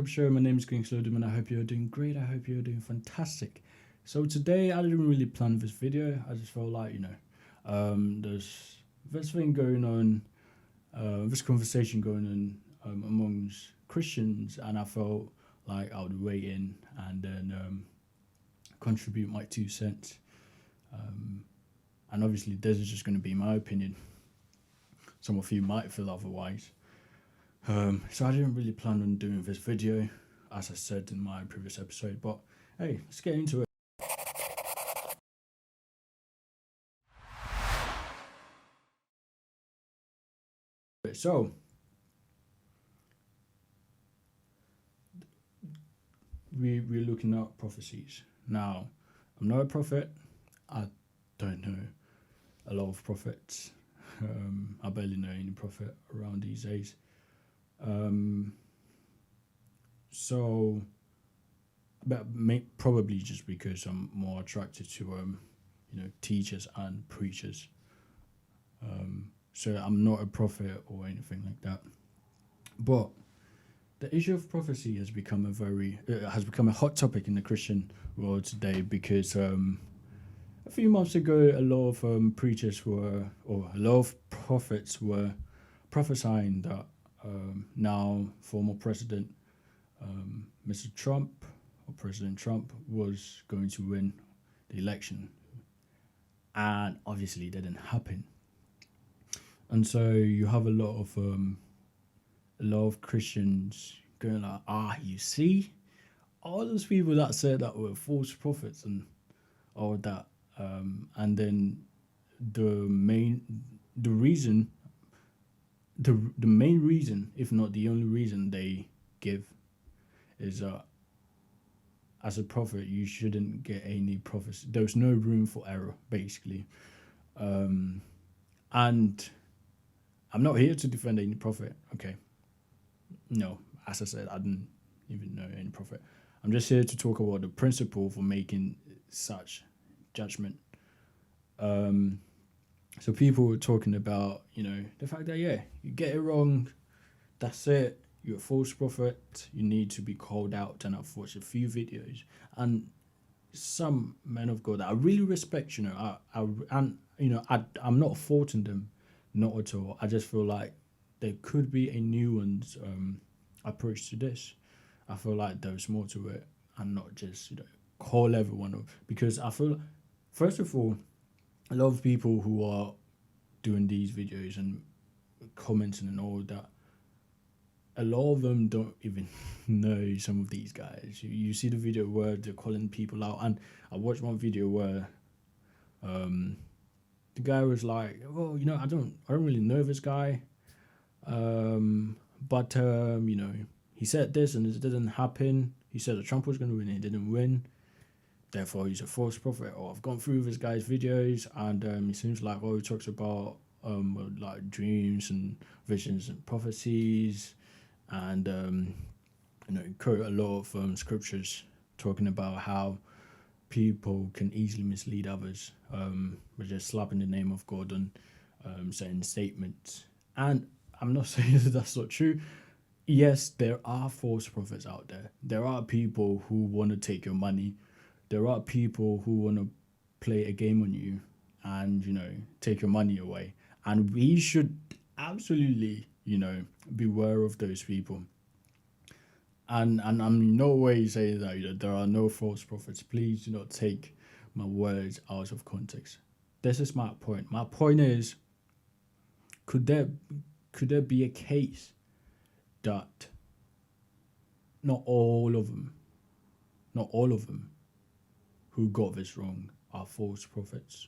show? My name is King Slowdom and I hope you're doing great. I hope you're doing fantastic. So today I didn't really plan this video. I just felt like, there's this thing going on, this conversation going on amongst Christians, and I felt like I would weigh in and then contribute my 2 cents. And obviously this is just going to be my opinion. Some of you might feel otherwise. So I didn't really plan on doing this video, as I said in my previous episode, but hey, let's get into it. So, we're looking at prophecies. Now, I'm not a prophet. I don't know a lot of prophets. I barely know any prophet around these days. Probably just because I'm more attracted to teachers and preachers. So I'm not a prophet or anything like that. But the issue of prophecy has become a hot topic in the Christian world today because a few months ago a lot of preachers a lot of prophets were prophesying that now former President Mr. Trump or President Trump was going to win the election, and obviously it didn't happen. And so you have a lot of Christians going like, you see, all those people that said that were false prophets and all that, and then the main reason, if not the only reason they give, is that as a prophet you shouldn't get any prophecy. There's no room for error, basically. And I'm not here to defend any prophet, okay? No, as I said, I didn't even know any prophet. I'm just here to talk about the principle for making such judgment. So people were talking about, the fact that, you get it wrong, that's it, you're a false prophet, you need to be called out. And I've watched a few videos, and some men of God that I really respect, I'm not faulting them, not at all. I just feel like there could be a nuanced approach to this. I feel like there's more to it, and not just call everyone up, because I feel, first of all, a lot of people who are doing these videos and commenting and all that, a lot of them don't even know some of these guys. You see the video where they're calling people out, and I watched one video where the guy was like, "Oh, I don't really know this guy, but he said this and it didn't happen. He said that Trump was going to win, he didn't win. Therefore, he's a false prophet." Or I've gone through this guy's videos, and he seems like he talks about like dreams and visions and prophecies, and quote a lot of scriptures talking about how people can easily mislead others by just slapping the name of God on certain statements. And I'm not saying that that's not true. Yes, there are false prophets out there. There are people who want to take your money. There are people who want to play a game on you and, take your money away. And we should absolutely, beware of those people. And I'm in no way saying that there are no false prophets. Please do not take my words out of context. This is my point. My point is, could there be a case that not all of them who got this wrong are false prophets?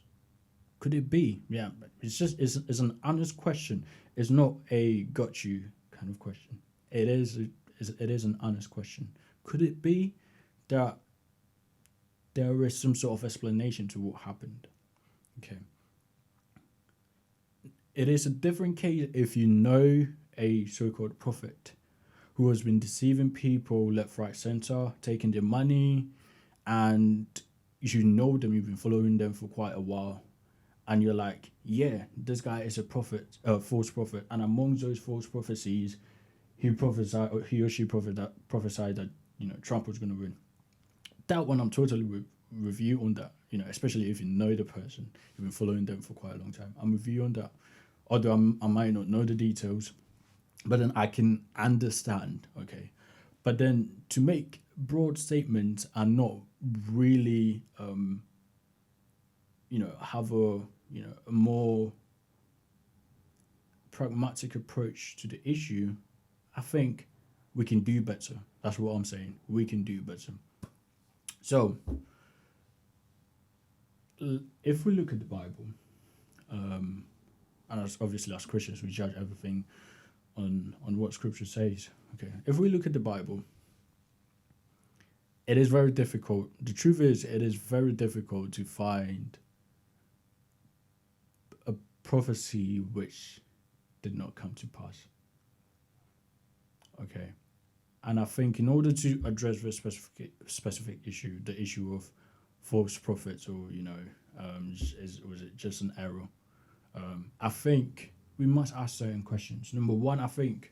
Could it be? Yeah, it's an honest question. It's not a got you kind of question. It is an honest question. Could it be that there is some sort of explanation to what happened? Okay. It is a different case if you know a so-called prophet who has been deceiving people left, right, center, taking their money, and you know them, you've been following them for quite a while, and you're like, yeah, this guy is a prophet, a false prophet, and amongst those false prophecies, he or she prophesied that Trump was going to win. That one, I'm totally with you on that. Especially if you know the person, you've been following them for quite a long time. I'm with you on that. Although I might not know the details, but then I can understand. Okay, but then to make broad statements and not really, have a more pragmatic approach to the issue, I think we can do better. That's what I'm saying. We can do better. So, if we look at the Bible, and obviously as Christians, we judge everything on what Scripture says. Okay, if we look at the Bible, it is very difficult. The truth is, it is very difficult to find a prophecy which did not come to pass. Okay, and I think in order to address this specific issue, the issue of false prophets, or was it just an error? I think we must ask certain questions. Number one, I think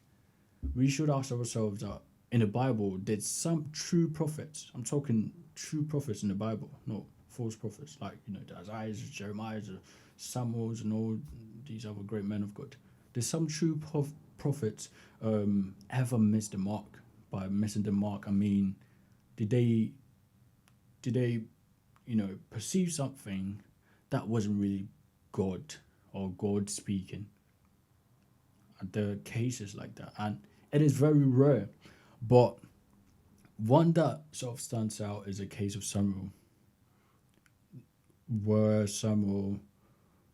we should ask ourselves that in the Bible, did some true prophets, I'm talking true prophets in the Bible, not false prophets, like, the Isaiahs, Jeremiahs, Samuels, and all these other great men of God. Did some true prophets ever miss the mark? By missing the mark, I mean, did they perceive something that wasn't really God or God speaking? There are cases like that, and it is very rare. But one that sort of stands out is a case of Samuel, where Samuel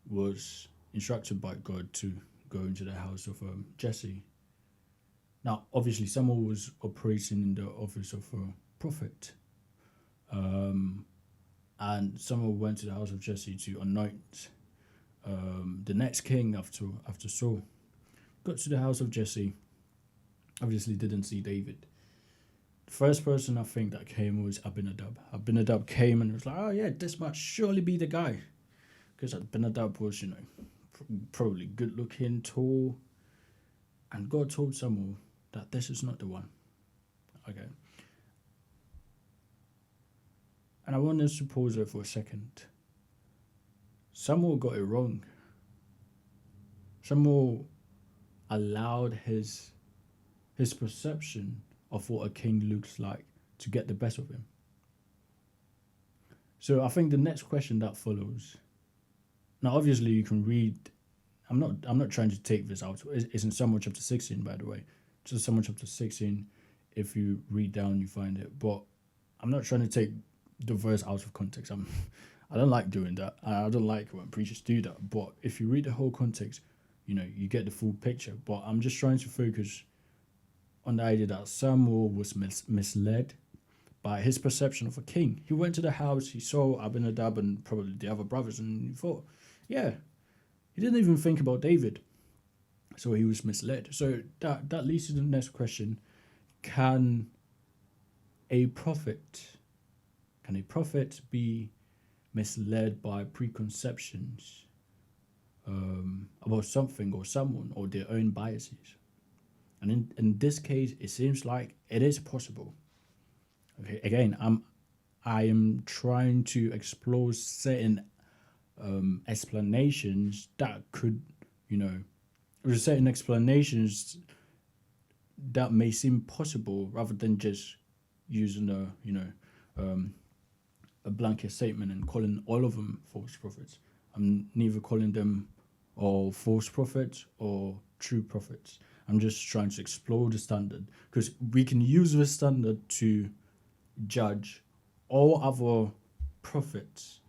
was instructed by God to go into the house of Jesse. Now, obviously, Samuel was operating in the office of a prophet. And Samuel went to the house of Jesse to anoint the next king after Saul. Got to the house of Jesse, obviously didn't see David. The first person I think that came was Abinadab. Abinadab came and was like, oh yeah, this must surely be the guy. Because Abinadab was, probably good looking, tall. And God told Samuel that this is not the one. Okay. And I want us to pause there for a second. Samuel got it wrong. Samuel allowed his perception of what a king looks like to get the best of him. So I think the next question that follows. Now, obviously, you can read. I'm not trying to take this out. It's in Samuel chapter 16, by the way. Just Samuel chapter 16. If you read down, you find it. But I'm not trying to take the verse out of context. I don't like doing that. I don't like when preachers do that. But if you read the whole context, you get the full picture. But I'm just trying to focus on the idea that Samuel was misled by his perception of a king. He went to the house, he saw Abinadab and probably the other brothers, and he thought, yeah, he didn't even think about David. So he was misled. So that leads to the next question. Can a prophet be misled by preconceptions about something or someone or their own biases? And in this case, it seems like it is possible. Okay, again, I am trying to explore certain explanations that could, certain explanations that may seem possible rather than just using a blanket statement and calling all of them false prophets. I'm neither calling them all false prophets or true prophets. I'm just trying to explore the standard, because we can use the standard to judge all other prophets,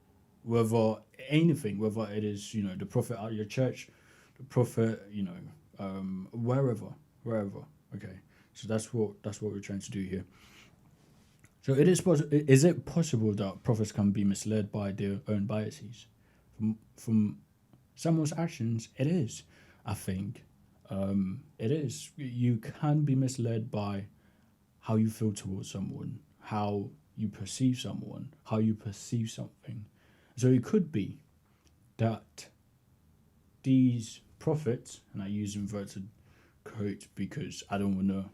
whether it is, the prophet at your church, the prophet, wherever. Okay, so that's what we're trying to do here. So is it possible that prophets can be misled by their own biases? From Samuel's actions, it is. I think it is. You can be misled by how you feel towards someone, how you perceive someone, how you perceive something. So it could be that these prophets, and I use inverted quote because I don't want to,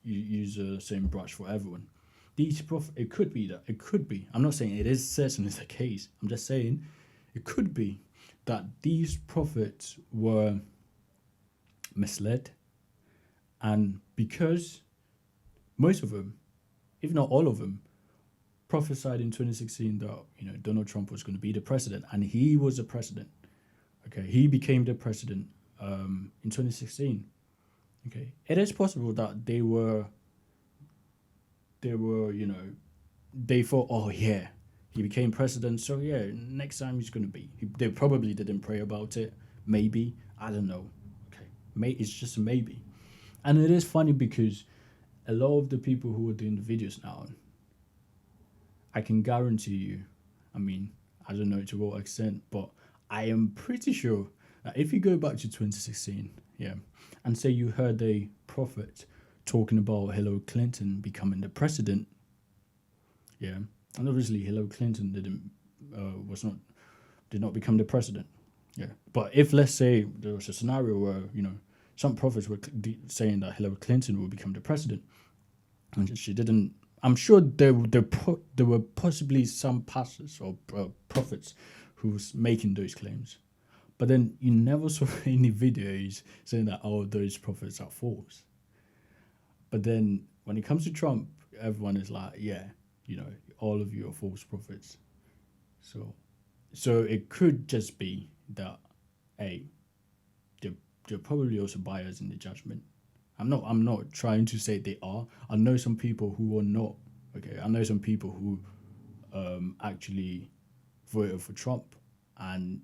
use the same brush for everyone. It could be that. It could be. I'm not saying it is certainly the case. I'm just saying it could be that these prophets were misled, and because most of them, if not all of them, prophesied in 2016 that Donald Trump was going to be the president, and he was the president. Okay, he became the president in 2016. Okay, it is possible that they were they thought, oh yeah, he became president, so yeah, next time he's going to be. They probably didn't pray about it. Maybe, I don't know. Okay, it's just a maybe, and it is funny because a lot of the people who are doing the videos now, I can guarantee you, I mean, I don't know to what extent, but I am pretty sure that if you go back to 2016, yeah, and say you heard a prophet talking about Hillary Clinton becoming the president, yeah, and obviously Hillary Clinton did not become the president, yeah. But if, let's say, there was a scenario where some prophets were saying that Hillary Clinton would become the president, and she didn't. I'm sure there were possibly some pastors or prophets who was making those claims, but then you never saw any videos saying that those prophets are false. But then when it comes to Trump, everyone is like, yeah, all of you are false prophets. So it could just be that, hey, they're probably also biased in the judgment. I'm not trying to say they are. I know some people who are not. Okay, I know some people who actually voted for Trump, and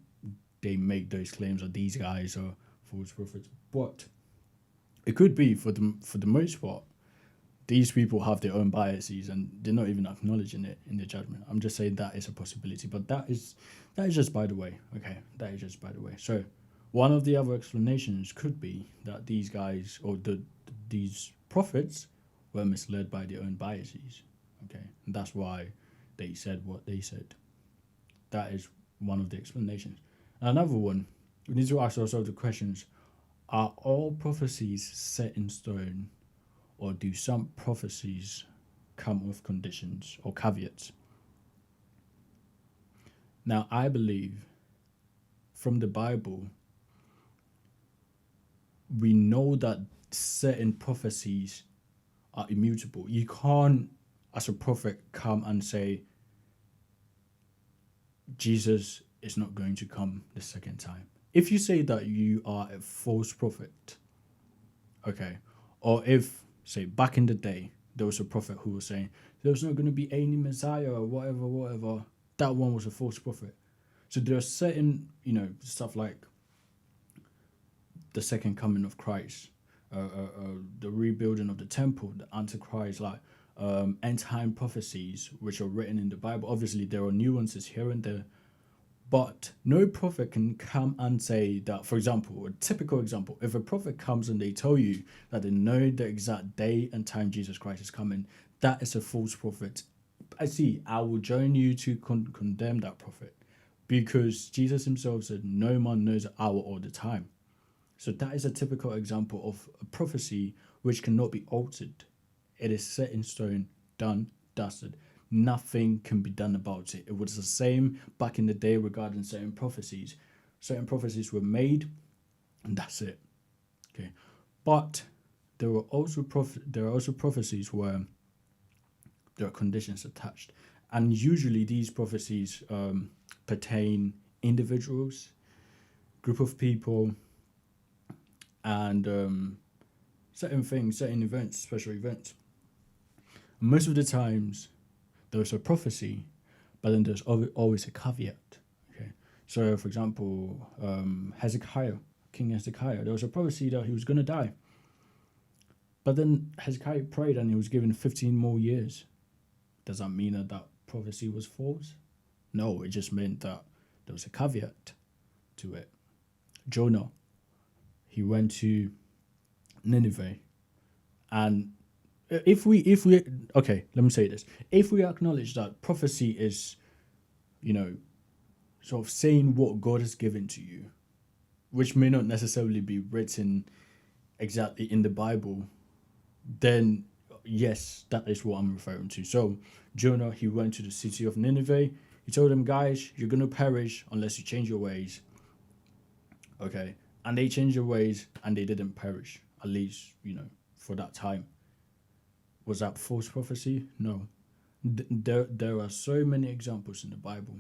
they make those claims that these guys are false prophets. But it could be for the most part, these people have their own biases and they're not even acknowledging it in the judgment. I'm just saying that is a possibility, but that is just by the way. Okay, that is just by the way. So one of the other explanations could be that these guys or these prophets were misled by their own biases. Okay, and that's why they said what they said. That is one of the explanations. And another one, we need to ask ourselves the questions: are all prophecies set in stone, or do some prophecies come with conditions or caveats? Now, I believe from the Bible, we know that certain prophecies are immutable. You can't, as a prophet, come and say, Jesus is not going to come the second time. If you say that, you are a false prophet. Okay. Or if, say, back in the day, there was a prophet who was saying, there's not going to be any Messiah or whatever. That one was a false prophet. So there are certain, stuff like the second coming of Christ, the rebuilding of the temple, the Antichrist, like end time prophecies, which are written in the Bible. Obviously, there are nuances here and there, but no prophet can come and say that, for example, a typical example, if a prophet comes and they tell you that they know the exact day and time Jesus Christ is coming, that is a false prophet. I will join you to condemn that prophet, because Jesus himself said, no man knows the hour or the time. So that is a typical example of a prophecy which cannot be altered. It is set in stone, done, dusted. Nothing can be done about it. It was the same back in the day regarding certain prophecies. Certain prophecies were made, and that's it. Okay, but there are also prophecies where there are conditions attached, and usually these prophecies pertain individuals, group of people, and certain things, certain events, special events. Most of the times, there's a prophecy, but then there's always a caveat. Okay, so for example, King Hezekiah, there was a prophecy that he was going to die, but then Hezekiah prayed and he was given 15 more years. Does that mean that prophecy was false? No, it just meant that there was a caveat to it. Jonah, he went to Nineveh, and if we okay, let me say this: if we acknowledge that prophecy is, sort of saying what God has given to you, which may not necessarily be written exactly in the Bible, then yes, that is what I'm referring to. So Jonah, he went to the city of Nineveh. He told them, guys, you're going to perish unless you change your ways. Okay. And they changed their ways and they didn't perish, at least, for that time. Was that false prophecy? No. There are so many examples in the Bible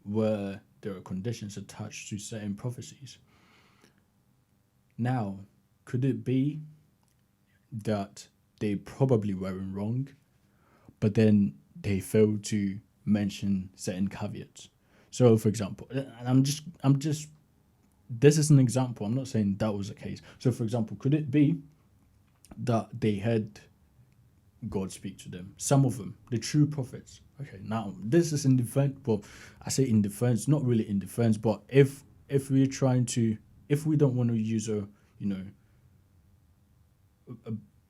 where there are conditions attached to certain prophecies. Now, could it be that they probably weren't wrong, but then they failed to mention certain caveats? So, for example, and I'm just, this is an example. I'm not saying that was the case. So, for example, could it be that they had God speak to them? Some of them, the true prophets. Okay, now this is in defense. Well, I say in defense, not really in defense, but if we're trying to, if we don't want to use a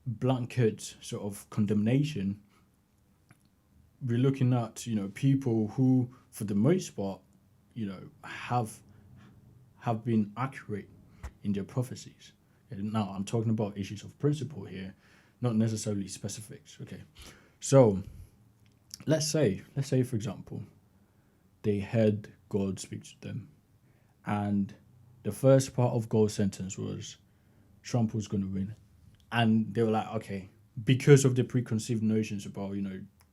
blanket sort of condemnation, we're looking at people who, for the most part, have been accurate in their prophecies. And now I'm talking about issues of principle here, not necessarily specifics. Okay, so let's say for example, they heard God speak to them, and the first part of God's sentence was Trump was going to win, and they were like, okay, because of the preconceived notions about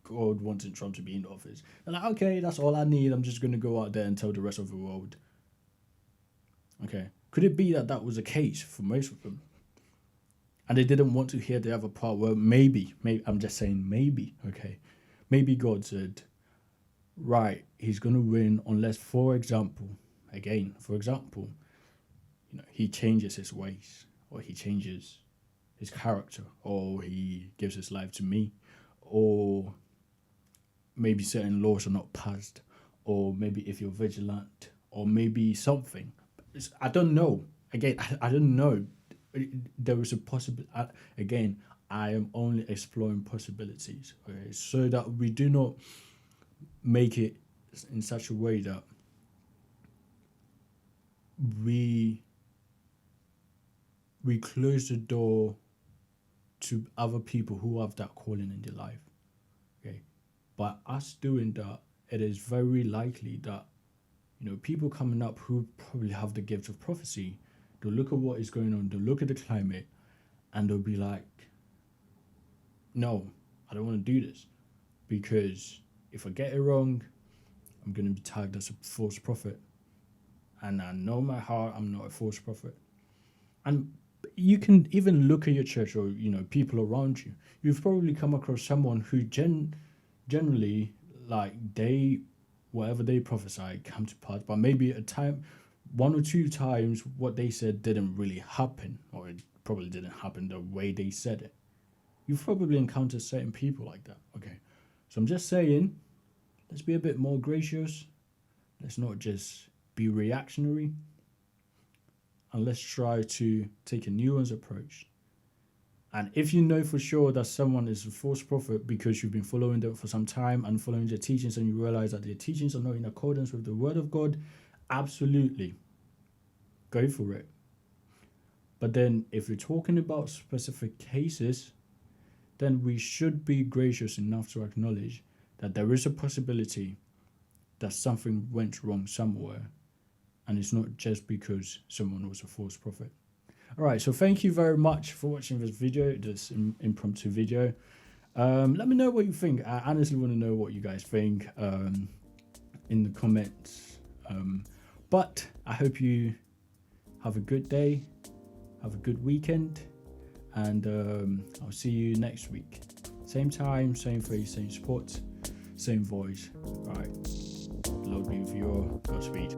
God wanting Trump to be in office, they're like, okay, that's all I need. I'm just going to go out there and tell the rest of the world. Okay, could it be that that was the case for most of them? And they didn't want to hear the other part where maybe, I'm just saying maybe, okay, maybe God said, right, he's going to win unless, for example, he changes his ways, or he changes his character, or he gives his life to me, or maybe certain laws are not passed, or maybe if you're vigilant, or maybe something. I don't know. Again, I don't know. There is a possibility. Again, I am only exploring possibilities, okay, so that we do not make it in such a way that we close the door to other people who have that calling in their life. Okay, by us doing that, it is very likely that people coming up who probably have the gift of prophecy, they'll look at what is going on, they'll look at the climate, and they'll be like, no, I don't want to do this, because if I get it wrong, I'm going to be tagged as a false prophet. And I know my heart, I'm not a false prophet. And you can even look at your church or, people around you. You've probably come across someone who generally, like, whatever they prophesy come to pass, but maybe one or two times what they said didn't really happen, or it probably didn't happen the way they said it. You've probably encountered certain people like that. Okay, so I'm just saying, let's be a bit more gracious. Let's not just be reactionary, and let's try to take a nuanced approach. And if you know for sure that someone is a false prophet because you've been following them for some time and following their teachings, and you realize that their teachings are not in accordance with the word of God, absolutely go for it. But then if you're talking about specific cases, then we should be gracious enough to acknowledge that there is a possibility that something went wrong somewhere, and it's not just because someone was a false prophet. All right, so thank you very much for watching this video, this impromptu video. Let me know what you think. I honestly want to know what you guys think in the comments. But I hope you have a good day, have a good weekend, and I'll see you next week. Same time, same face, same spot, same voice. All right, Lord be with you all. Godspeed.